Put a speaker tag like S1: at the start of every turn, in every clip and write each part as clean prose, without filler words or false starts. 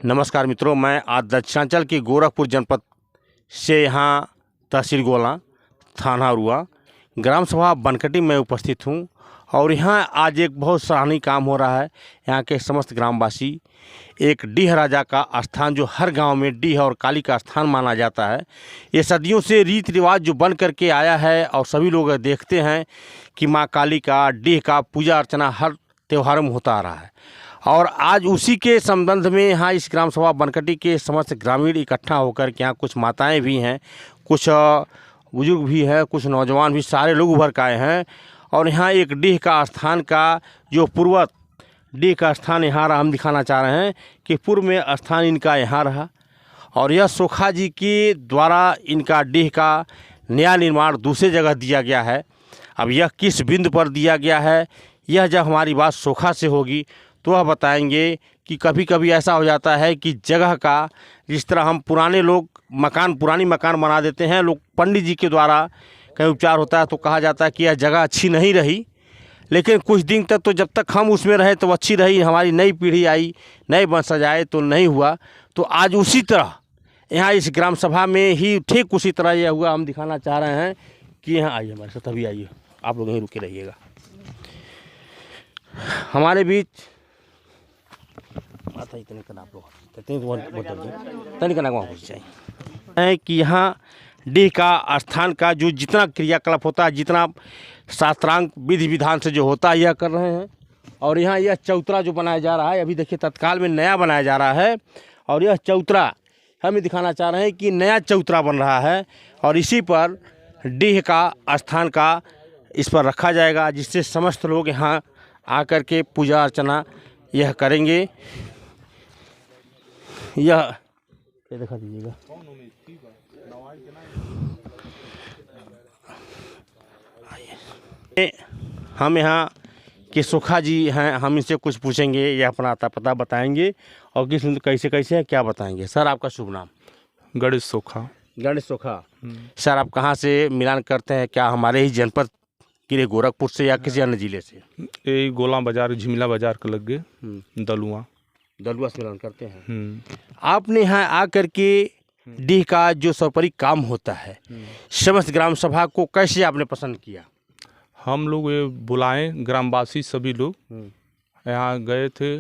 S1: नमस्कार मित्रों, मैं आज दक्षिणांचल के गोरखपुर जनपद से यहाँ तहसील गोला, थाना रुआ, ग्राम सभा बनकटी में उपस्थित हूँ। और यहाँ आज एक बहुत सराहनीय काम हो रहा है। यहाँ के समस्त ग्रामवासी एक डीह राजा का स्थान, जो हर गांव में डीह और काली का स्थान माना जाता है, ये सदियों से रीति रिवाज जो बन करके आया है। और सभी लोग देखते हैं कि माँ काली का, डीह का पूजा अर्चना हर त्योहारों में होता आ रहा है। और आज उसी के संबंध में यहाँ इस ग्राम सभा बनकटी के समस्त ग्रामीण इकट्ठा होकर के यहाँ कुछ माताएं भी हैं, कुछ बुजुर्ग भी हैं, कुछ नौजवान भी, सारे लोग उभर के आए हैं। और यहाँ एक डीह का स्थान का जो पूर्वत डीह का स्थान यहाँ रहा, हम दिखाना चाह रहे हैं कि पूर्व में स्थान इनका यहाँ रहा। और यह सोखा जी के द्वारा इनका डीह का नया निर्माण दूसरे जगह दिया गया है। अब यह किस बिंदु पर दिया गया है, यह जब हमारी बात सोखा से होगी तो वह बताएंगे कि कभी कभी ऐसा हो जाता है कि जगह का, जिस तरह हम पुराने लोग पुरानी मकान बना देते हैं, लोग पंडित जी के द्वारा कहीं उपचार होता है तो कहा जाता है कि यह जगह अच्छी नहीं रही, लेकिन कुछ दिन तक तो जब तक हम उसमें रहे तो अच्छी रही। हमारी नई पीढ़ी आई, नए वंशज आए तो नहीं हुआ। तो आज उसी तरह यहाँ इस ग्राम सभा में ही ठीक उसी तरह यह हुआ। हम दिखाना चाह रहे हैं कि यहाँ आइए हमारे साथ, अभी आइए, आप लोग यहीं रुके रहिएगा। हमारे बीच इतने करना आप लोग है कि यहाँ डीह का स्थान का जो जितना क्रियाकलाप होता है, जितना शास्त्रांग विधि विधान से जो होता है, यह कर रहे हैं। और यहाँ यह चौतरा जो बनाया जा रहा है, अभी देखिए तत्काल में नया बनाया जा रहा है। और यह चौतरा हम दिखाना चाह रहे हैं कि नया चौतरा बन रहा है और इसी पर डीह का स्थान का इस पर रखा जाएगा, जिससे समस्त लोग यहाँ आकर के पूजा अर्चना यह करेंगे। यह दिखा दीजिएगा। हम यहाँ के सोखा जी हैं, हम इनसे कुछ पूछेंगे, ये अपना आता पता बताएंगे और किस कैसे कैसे है क्या बताएंगे। सर, आपका शुभ नाम?
S2: गणेश सोखा।
S1: गणेश सोखा। सर, आप कहाँ से मिलान करते हैं? क्या हमारे ही जनपद के गोरखपुर से या किसी अन्य जिले से?
S2: ये गोला बाजार, झिमिला बाजार के लग गए, दलुआ
S1: से मिलान करते हैं। आपने यहाँ आकर के डीह का जो सर्वोपरि काम होता है, समस्त ग्राम सभा को कैसे आपने पसंद किया?
S2: हम लोग ये बुलाएं, ग्रामवासी सभी लोग यहाँ गए थे,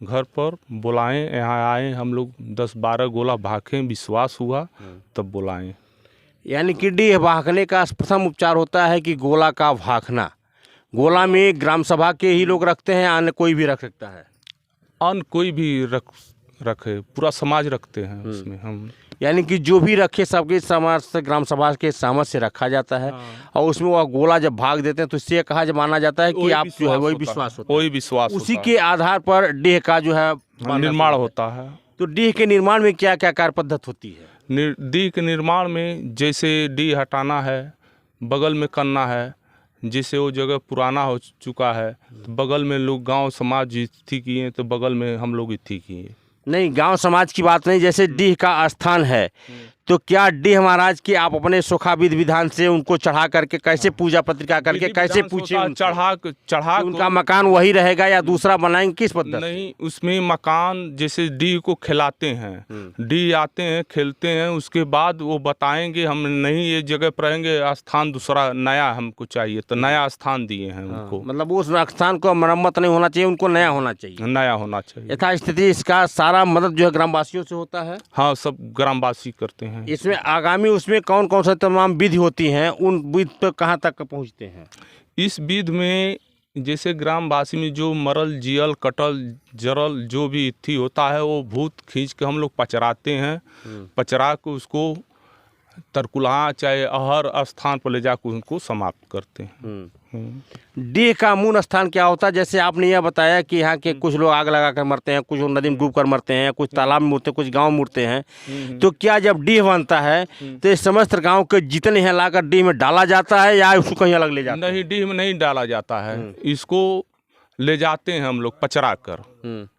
S2: घर पर बुलाएं, यहाँ आए, हम लोग 10-12 गोला भागे, विश्वास हुआ तब बुलाएं।
S1: यानी कि डीह भागने का प्रथम उपचार होता है कि गोला का भागना। गोला में ग्राम सभा के ही लोग रखते हैं, अन्य कोई भी रख सकता है?
S2: अन्य कोई भी रखे, पूरा समाज रखते हैं उसमें हम।
S1: यानी कि जो भी रखे सबके समाज से, ग्राम सभा के सामत से रखा जाता है। और उसमें वह गोला जब भाग देते हैं तो इससे कहा जब माना जाता है कि आप जो है वही विश्वास होता है,
S2: वही विश्वास,
S1: उसी के आधार पर डीह का जो है
S2: निर्माण होता है।
S1: तो डीह के निर्माण में क्या क्या कार्य पद्धति होती है?
S2: डीह के निर्माण में जैसे डीह हटाना है, बगल में करना है, जैसे वो जगह पुराना हो चुका है तो बगल में लोग गांव समाज इत्थी किए तो बगल में हम लोग इत्थी किए।
S1: नहीं, गांव समाज की बात नहीं, जैसे डीह का स्थान है तो क्या डीह महाराज की आप अपने सोखा विधि विधान से उनको चढ़ा करके कैसे पूजा पत्रिका करके कैसे पूछे?
S2: चढ़ा
S1: उनका मकान वही रहेगा या दूसरा बनाएंगे, किस पद्धति?
S2: नहीं, उसमें मकान जैसे डीह को खिलाते हैं, डीह आते हैं, खेलते हैं, उसके बाद वो बताएंगे हम नहीं ये जगह पर रहेंगे, स्थान दूसरा नया हमको चाहिए, तो नया स्थान दिए हैं उनको।
S1: मतलब उस स्थान को मरम्मत नहीं होना चाहिए, उनको नया होना चाहिए।
S2: नया होना चाहिए।
S1: यथास्थिति इसका सारा मदद जो है ग्रामवासियों से होता है?
S2: हाँ, सब ग्रामवासी करते हैं।
S1: इसमें आगामी उसमें कौन कौन सा तमाम विधि होती हैं, उन विधि पर कहाँ तक पहुँचते हैं?
S2: इस विधि में जैसे ग्रामवासी में जो मरल, जियल, कटल, जरल जो भी इत्थी होता है वो भूत खींच के हम लोग पचराते हैं। पचरा के उसको तरकुलहा चाहे अहर स्थान पर ले जाकर उनको समाप्त करते हैं।
S1: डीह का मूल स्थान क्या होता है? जैसे आपने यह बताया कि यहाँ के कुछ लोग आग लगा कर मरते हैं, कुछ नदी में डूब कर मरते हैं, कुछ तालाब में मुड़ते हैं, कुछ गांव मुड़ते हैं। तो क्या जब डीह बनता है तो समस्त गांव के जितने हैं लाकर डीह में डाला जाता है या उसको कहीं अलग ले जाता है?
S2: नहीं, डीह में नहीं डाला जाता है, इसको ले जाते हैं हम लोग पचरा कर।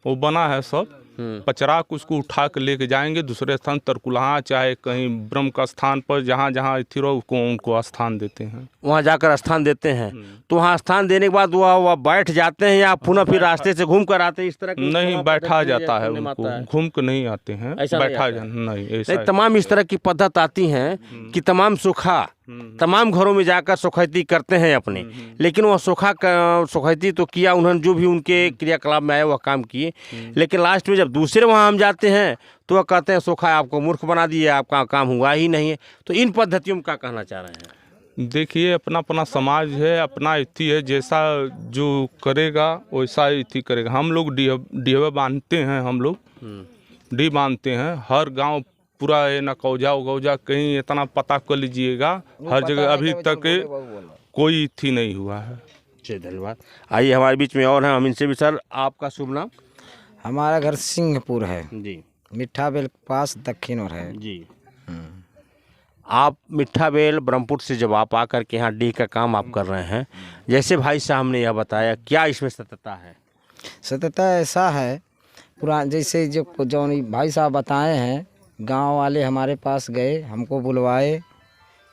S2: वो बना है सब, पचराक उसको उठा के लेके जाएंगे दूसरे स्थान, तरकुलहा चाहे कहीं ब्रह्म का स्थान पर जहाँ जहाँ स्थिर हो उनको स्थान देते हैं,
S1: वहाँ जाकर स्थान देते हैं। तो वहाँ स्थान देने के बाद वह बैठ जाते हैं या पुनः फिर रास्ते से घूम कर आते हैं? इस तरह की
S2: नहीं, बैठा जाता है उनको, घूम के नहीं आते हैं, बैठा नहीं, ऐसा
S1: तमाम इस तरह की पद्धत आती हैं कि तमाम सुखा तमाम घरों में जाकर सुखैती करते हैं अपने, लेकिन वह सुखैती तो किया उन्होंने, जो भी उनके क्रियाकलाप में आया वह काम किए, लेकिन लास्ट में जब दूसरे वहाँ हम जाते हैं तो वह कहते हैं सोखा आपको मूर्ख बना दिए, आपका काम हुआ ही नहीं है। तो इन पद्धतियों में क्या कहना चाह रहे हैं?
S2: देखिए, अपना अपना समाज है, अपना इति है, जैसा जो करेगा वैसा इति करेगा। हम लोग डीहवा बांधते हैं, हम लोग डी बांधते हैं हर गांव पूरा, ये ना कौजा उगौजा कहीं इतना पता कर लीजिएगा, हर जगह अभी तक कोई इति नहीं हुआ है।
S1: जी धन्यवाद। आइए हमारे बीच में और हैं, हम इनसे भी। सर आपका शुभ नाम?
S3: हमारा घर सिंहपुर है
S1: जी,
S3: मिठा बेल के पास दक्षिण और है
S1: जी। आप मिठा बेल ब्रह्मपुर से जब आप आकर के यहाँ डी का काम आप कर रहे हैं, जैसे भाई साहब ने यह बताया, क्या इसमें सत्यता है?
S3: सत्यता ऐसा है पूरा, जैसे जो भाई साहब बताए हैं, गांव वाले हमारे पास गए, हमको बुलवाए।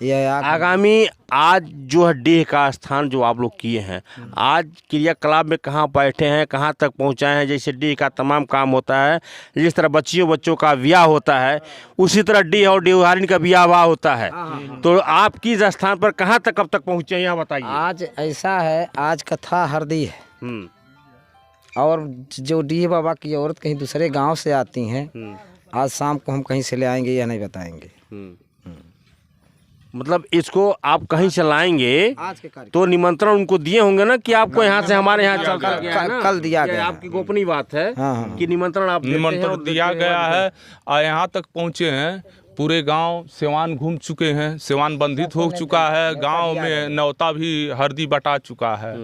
S1: आगामी आज जो है डीह का स्थान जो आप लोग किए हैं, आज क्रियाकलाप में कहाँ बैठे हैं, कहाँ तक पहुँचाए हैं? जैसे डीह का तमाम काम होता है, जिस तरह बच्चों का ब्याह होता है, उसी तरह डीह और डिहवारिन का ब्याह होता है। तो आप किस स्थान पर कहाँ तक कब तक पहुँचे हैं, यहाँ बताइए।
S3: आज ऐसा है, आज कथा हरदी है और जो डीह बाबा की औरत कहीं दूसरे गाँव से आती हैं, आज शाम को हम कहीं से ले आएंगे या नहीं बताएंगे।
S1: मतलब इसको आप कहीं से लाएंगे
S3: आज के
S1: तो निमंत्रण उनको दिए होंगे ना कि आपको यहाँ से हमारे यहाँ
S3: कल दिया गया।
S1: आपकी गोपनीय बात है कि निमंत्रण आप
S2: निमंत्रण दिया गया है और यहाँ तक पहुँचे हैं। पूरे गांव सेवान घूम चुके हैं, सेवान बंधित हो चुका है, गांव में न्योता भी हरदी बटा चुका है।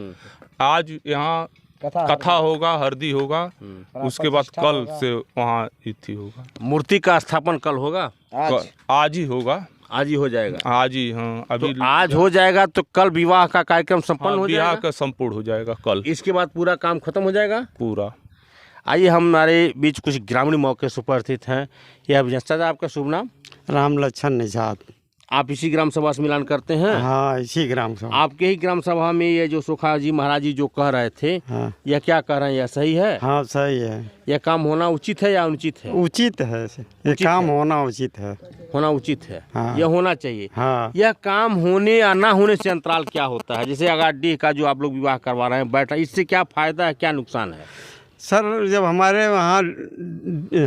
S2: आज यहाँ कथा होगा, हरदी होगा, उसके बाद कल से वहाँ इति होगा।
S1: मूर्ति का स्थापन कल होगा?
S2: आज ही होगा,
S1: आज ही हो जाएगा।
S2: आज ही, हाँ। अभी
S1: तो आज हो जाएगा तो कल विवाह का कार्यक्रम संपन्न हो जाएगा।
S2: विवाह का संपूर्ण हो जाएगा कल।
S1: इसके बाद पूरा काम खत्म हो जाएगा
S2: पूरा।
S1: आइए हमारे बीच कुछ ग्रामीण मौके से उपस्थित हैं। यह चाचा आपका शुभ नाम?
S4: राम लक्ष्मण निषाद।
S1: आप इसी ग्राम सभा से मिलान करते हैं?
S4: हाँ, इसी ग्राम सभा।
S1: आपके ही ग्राम सभा में ये जो सुखा जी महाराज जी जो कह रहे थे,
S4: हाँ।
S1: यह क्या कह रहे हैं, यह सही है?
S4: हाँ सही है।
S1: यह काम होना उचित है या अनुचित है?
S4: उचित है, ये काम होना उचित है।
S1: होना उचित है।
S4: हाँ।
S1: यह होना चाहिए।
S4: हाँ।
S1: यह काम होने या ना होने से अंतराल क्या होता है? जैसे अगर डीह का जो आप लोग विवाह करवा रहे हैं बैठा, इससे क्या फायदा है, क्या नुकसान है?
S4: सर, जब हमारे वहाँ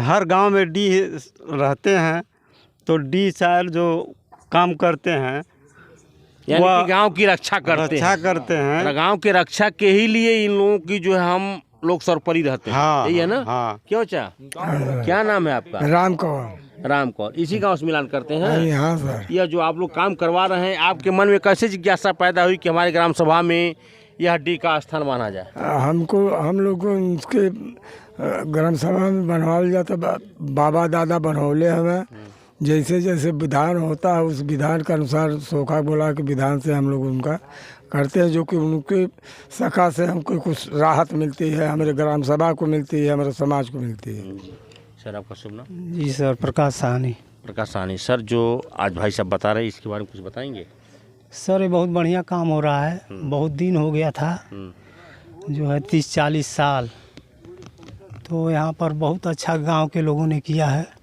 S4: हर गांव में डी रहते हैं तो डी साहब जो काम करते हैं,
S1: यानी कि गांव की रक्षा करते
S4: हैं।
S1: गांव की रक्षा के ही लिए इन लोगों की जो है हम लोग सर्वोपरि रहते हैं।
S4: हाँ,
S1: यही है ना?
S4: हाँ।
S1: क्यों चा? क्या नाम है आपका?
S5: राम कौर।
S1: राम कौर। इसी गांव से मिलान करते हैं?
S5: हाँ सर।
S1: यह जो आप लोग काम करवा रहे हैं, आपके मन में कैसे जिज्ञासा पैदा हुई कि हमारे ग्राम सभा में यह डी का स्थान माना जाए?
S5: हम लोग को इसके ग्राम सभा में बनवाया जाता, बाबा दादा बनौले हमें। जैसे जैसे विधान होता है उस विधान के अनुसार सोखा बोला के विधान से हम लोग उनका करते हैं, जो कि उनके सखा से हमको कुछ राहत मिलती है, हमारे ग्राम सभा को मिलती है, हमारे समाज को मिलती है।
S1: सर आपका शुभ नाम?
S4: जी सर, प्रकाश साहनी।
S1: प्रकाश साहनी। सर, जो आज भाई साहब बता रहे हैं इसके बारे में कुछ बताएंगे?
S4: सर, ये बहुत बढ़िया काम हो रहा है। बहुत दिन हो गया था, जो है 30-40 साल, तो यहाँ पर बहुत अच्छा गांव के लोगों ने किया है।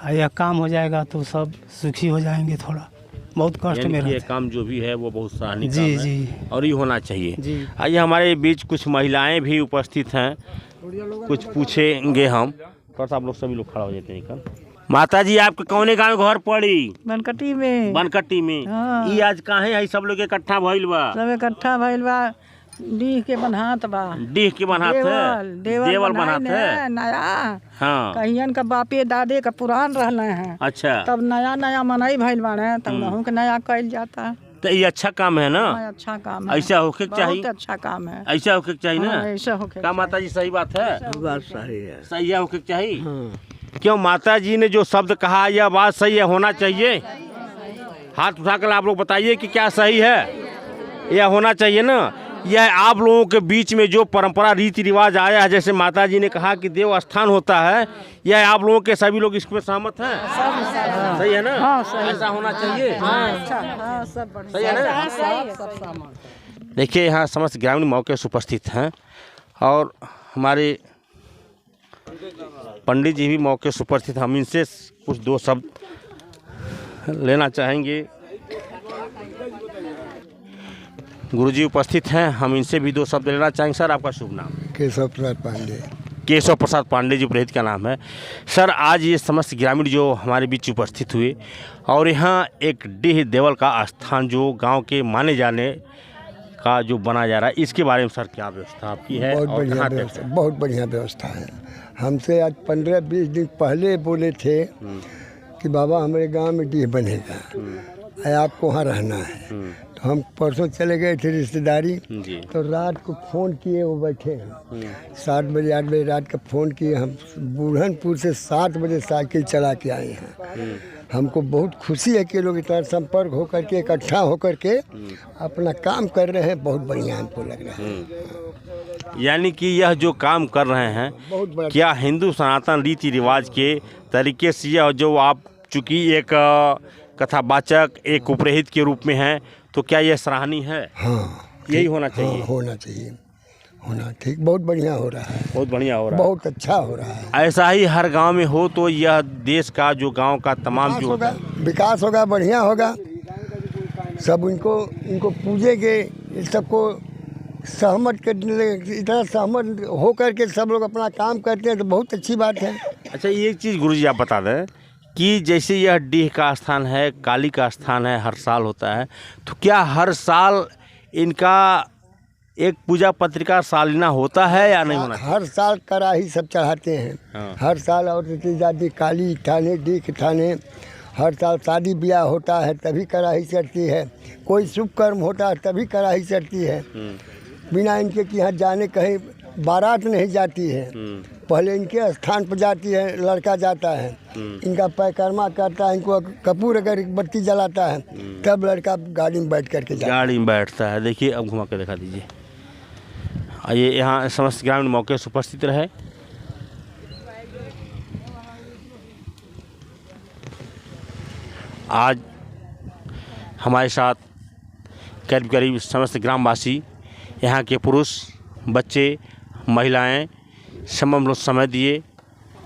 S4: यह काम हो जाएगा तो सब सुखी हो जाएंगे। थोड़ा बहुत कष्ट में
S1: ये काम जो भी है वो बहुत सराहनीय
S4: जी
S1: काम है।
S4: जी,
S1: और ये होना चाहिए
S4: जी।
S1: आइए हमारे बीच कुछ महिलाएं भी उपस्थित हैं, कुछ पूछेंगे हम। थोड़ा सा आप लोग सभी लोग खड़ा हो जाते हैं। माता जी, आपके कौने गाँव घर पड़ी?
S6: बनकटी में।
S1: बनकटी में।
S6: हाँ।
S1: ई आज काहे है सब लोग इकट्ठा भइल बा?
S6: सब इकट्ठा भइल बा, डीह के बनहात बा।
S1: डीह के बनहात है? देवल बनहात है।
S6: नया
S1: हाँ।
S6: कहियन का बापे दादे का पुरान रहले हैं।
S1: अच्छा।
S6: तब नया नया मनाई भइल बाड़े, तब नहु के नया कइल जाता।
S1: तो ये अच्छा काम है ना?
S6: अच्छा काम है।
S1: ऐसा होके के चाहिए।
S6: बहुत अच्छा काम है।
S1: ऐसा होके के चाहिए ना?
S6: हाँ, ऐसा होके।
S1: क्या माता जी सही बात है?
S3: बात सही है।
S1: सही होके के चाहिए। क्यों माता जी ने जो शब्द कहा यह बात सही है, होना चाहिए? हाथ उठाकर आप लोग बताइए कि क्या सही है, यह होना चाहिए ना? यह आप लोगों के बीच में जो परंपरा रीति रिवाज आया है, जैसे माता जी ने कहा कि देव स्थान होता है, यह आप लोगों के सभी लोग इसमें सहमत हैं? सही है ना? ऐसा होना चाहिए। सही है ना? देखिए यहाँ समस्त ग्रामीण मौके से उपस्थित हैं और हमारे पंडित जी भी मौके से उपस्थित। हम इनसे कुछ दो शब्द लेना चाहेंगे। गुरुजी उपस्थित हैं, हम इनसे भी दो शब्द लेना चाहेंगे। सर आपका शुभ नाम?
S5: केशव प्रसाद पांडे।
S1: केशव प्रसाद पांडे जी पुरोहित का नाम है। सर आज ये समस्त ग्रामीण जो हमारे बीच उपस्थित हुए और यहाँ एक डीह देवल का स्थान जो गांव के माने जाने का जो बना जा रहा है, इसके बारे में सर क्या व्यवस्था आपकी है?
S5: बहुत बढ़िया व्यवस्था, बहुत बढ़िया व्यवस्था है। हमसे आज 15-20 दिन पहले बोले थे कि बाबा हमारे गांव में डीह बनेगा, आपको वहाँ रहना है। तो हम परसों चले गए थे रिश्तेदारी, तो रात को फ़ोन किए, वो बैठे हैं 7 बजे 8 बजे रात का फ़ोन किए। हम बुरहानपुर से 7 बजे साइकिल चला के आए हैं। हमको बहुत खुशी है कि लोग इतना संपर्क होकर के इकट्ठा होकर के अपना काम कर रहे हैं। बहुत बढ़िया हमको लग रहा है।
S1: यानी कि यह जो काम कर रहे हैं
S5: बहुत बड़ा,
S1: क्या हिंदू सनातन रीति रिवाज के तरीके से, यह जो आप चूँकि एक कथावाचक एक पुरोहित के रूप में हैं, तो क्या यह सराहनीय है?
S5: हाँ
S1: यही होना चाहिए।
S5: हाँ, होना चाहिए, होना ठीक। बहुत बढ़िया हो रहा है,
S1: बहुत बढ़िया हो रहा है,
S5: बहुत अच्छा हो रहा है।
S1: ऐसा ही हर गांव में हो तो यह देश का जो गांव का तमाम जो
S5: विकास होगा, बढ़िया होगा। सब इनको पूजेंगे, इस सबको सहमत करने, इतना सहमत हो करके सब लोग अपना काम करते हैं तो बहुत अच्छी बात है।
S1: अच्छा एक चीज़ गुरुजी आप बता दें कि जैसे यह डीह का स्थान है, काली का स्थान है, हर साल होता है, तो क्या हर साल इनका एक पूजा पत्रिका सालिना होता है या नहीं होना?
S5: हर साल कराही सब चढ़ाते हैं।
S1: हाँ।
S5: हर साल और जाती काली थाने डीह थाने, हर साल शादी ब्याह होता है तभी कराही चढ़ती है, कोई शुभ कर्म होता है तभी कराही चढ़ती है। बिना इनके कि यहाँ जाने कहीं बारात नहीं जाती है। पहले इनके स्थान पर जाती है, लड़का जाता है, इनका परिक्रमा करता है, इनको कपूर अगर बत्ती जलाता है तब लड़का गाड़ी में बैठ करके जाता है।
S1: गाड़ी में बैठता है। देखिए अब घुमा के दिखा दीजिए। आइए यहाँ समस्त ग्रामीण मौके से उपस्थित रहे। आज हमारे साथ करीब करीब समस्त ग्रामवासी, यहाँ के पुरुष, बच्चे, महिलाएं समम लोग समय दिए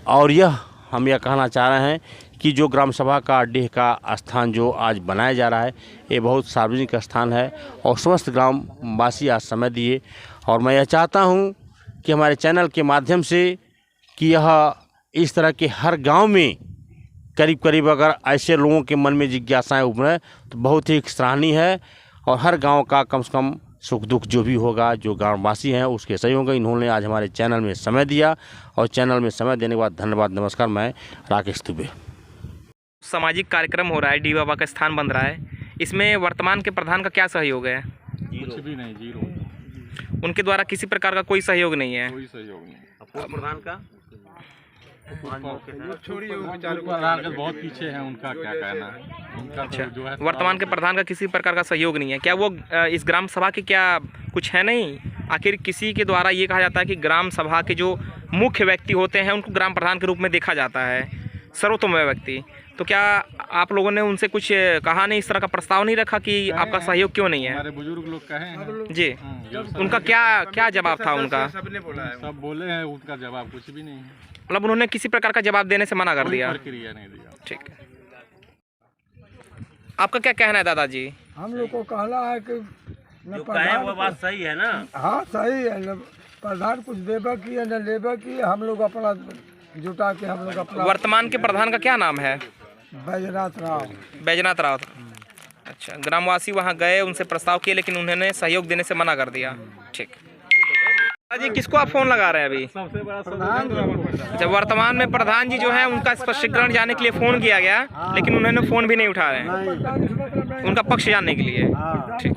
S1: और यह हम यह कहना चाह रहे हैं कि जो ग्राम सभा का डीह का स्थान जो आज बनाया जा रहा है, ये बहुत सार्वजनिक स्थान है और समस्त ग्रामवासी आज समय दिए। और मैं यह चाहता हूँ कि हमारे चैनल के माध्यम से कि यह इस तरह के हर गांव में करीब करीब अगर ऐसे लोगों के मन में जिज्ञासाएं उभरें तो बहुत ही सराहनीय है और हर गांव का कम से कम सुख दुख जो भी होगा, जो ग्रामवासी हैं उसके सहयोग। इन्होंने आज हमारे चैनल में समय दिया और चैनल में समय देने के बाद धन्यवाद। नमस्कार, मैं राकेश दुबे।
S7: सामाजिक कार्यक्रम हो रहा है, डीह बाबा का स्थान बन रहा है, इसमें वर्तमान के प्रधान का क्या सहयोग है?
S2: कुछ भी नहीं, जीरो।
S7: उनके द्वारा किसी प्रकार का कोई सहयोग नहीं है।
S2: कोई सहयोग नहीं।
S1: प्रधान का
S2: बहुत पीछे है, उनका क्या कहना है? उनका
S7: अच्छा,
S2: जो है
S7: वर्तमान के प्रधान का किसी प्रकार का सहयोग नहीं है। क्या वो इस ग्राम सभा के क्या कुछ है नहीं? आखिर किसी के द्वारा ये कहा जाता है कि ग्राम सभा के जो मुख्य व्यक्ति होते हैं उनको ग्राम प्रधान के रूप में देखा जाता है, सर्वोत्तम व्यक्ति। तो क्या आप लोगों ने उनसे कुछ कहा नहीं, इस तरह का प्रस्ताव नहीं रखा कि आपका सहयोग क्यों नहीं है?
S2: हमारे बुजुर्ग लोग कहे हैं
S7: जी, उनका क्या जवाब था उनका?
S2: सब बोले हैं, उनका जवाब कुछ भी नहीं है।
S7: मतलब उन्होंने किसी प्रकार का जवाब देने से मना कर दिया।
S2: प्रक्रिया नहीं दिया।
S7: ठीक है, आपका क्या कहना है दादाजी?
S5: हम लोग को कहना है कि
S1: जो कहे वो बात सही है ना?
S5: हाँ सही है, न प्रधान कुछ देबा की है न लेबा की, हम लोग अपना जुटा के हम लोग अपना।
S7: वर्तमान के प्रधान का क्या नाम है?
S5: बैजनाथ राव।
S7: बैजनाथ राव। अच्छा, ग्रामवासी वहां गए, उनसे प्रस्ताव किए लेकिन उन्होंने सहयोग देने से मना कर दिया। ठीक जी, किसको आप फोन लगा रहे हैं अभी? अच्छा, वर्तमान में प्रधान जी जो है उनका स्पष्टीकरण जानने के लिए फोन किया गया लेकिन उन्होंने फोन भी नहीं उठा रहे हैं, उनका पक्ष जानने के लिए। ठीक।